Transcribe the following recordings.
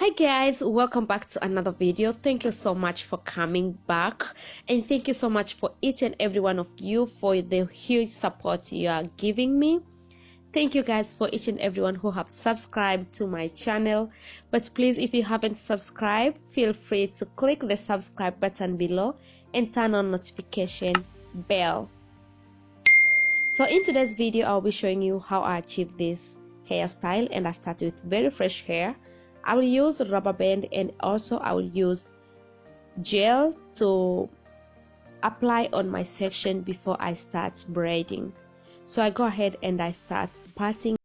Hi guys, welcome back to another video. Thank you so much for coming back, and thank you so much for each and every one of you for the huge support you are giving me. Thank you guys for each and everyone who have subscribed to my channel. But please, if you haven't subscribed, feel free to click the subscribe button below and turn on notification bell. So in today's video, I'll be showing you how I achieve this hairstyle, and I start with very fresh hair. I will use rubber band, and also I will use gel to apply on my section before I start braiding. So I go ahead and I start parting.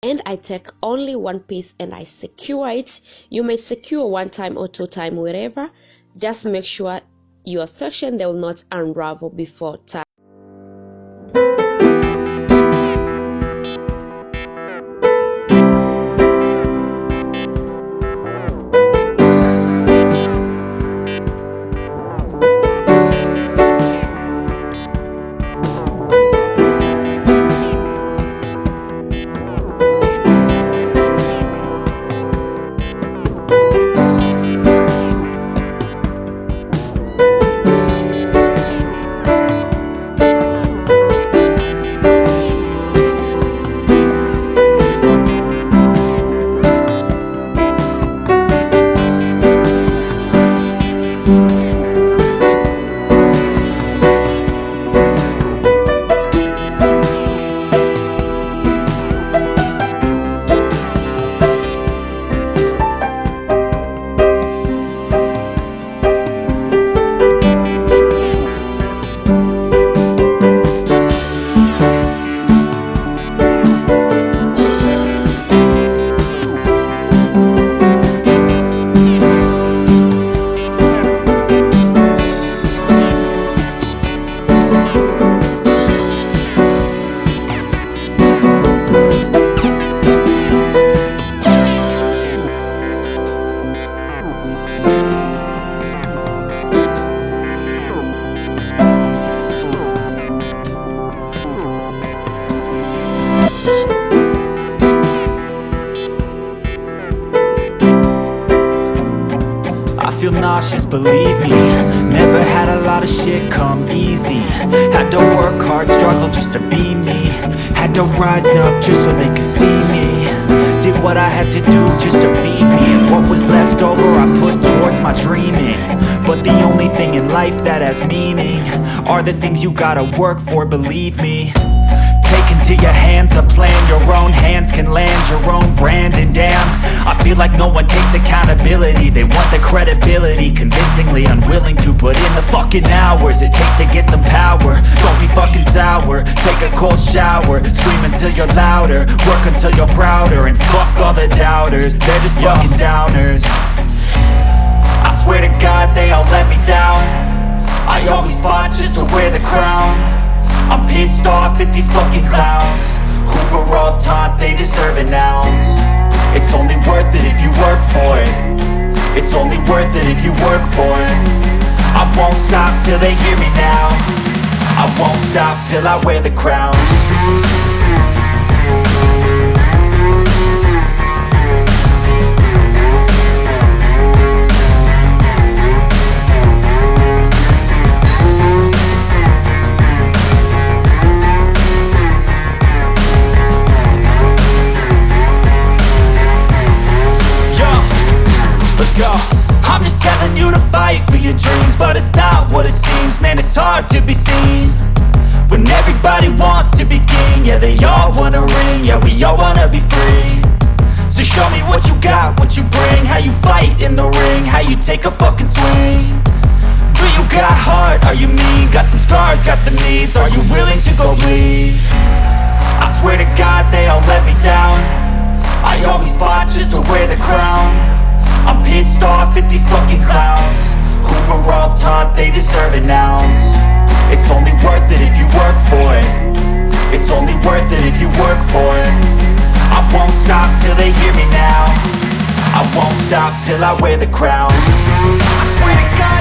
And I take only one piece and I secure it. You may secure one time or two time, wherever. Just make sure your section they will not unravel before time. I feel nauseous, believe me. Never had a lot of shit come easy. Had to work hard, struggle just to be me. Had to rise up just so they could see me. Did what I had to do just to feed me. And what was left over I put towards my dreaming. But the only thing in life that has meaning are the things you gotta work for, believe me. Take into your hands a plan, your own hands can land your own brand. And damn, I feel like no one takes accountability. They want the credibility, convincingly unwilling to put in the fucking hours it takes to get some power. Don't be fucking sour, take a cold shower. Scream until you're louder, work until you're prouder. And fuck all the doubters, they're just fucking downers. I swear to God they all let me down. I always fought just to wear the crown. I'm pissed off at these fucking clowns who were all taught they deserve an ounce. It's only worth it if you work for it. It's only worth it if you work for it. I won't stop till they hear me now. I won't stop till I wear the crown. I'm just telling you to fight for your dreams, but it's not what it seems. Man, it's hard to be seen when everybody wants to be king. Yeah, they all wanna ring, yeah, we all wanna be free. So show me what you got, what you bring, how you fight in the ring, how you take a fucking swing. Do you got heart, are you mean? Got some scars, got some needs, are you willing to go bleed? I swear to God they all let me down. I always fought just to wear the crown. I'm pissed off at these fucking clowns who were all taught they deserve an ounce. It's only worth it if you work for it. It's only worth it if you work for it. I won't stop till they hear me now. I won't stop till I wear the crown. I swear to God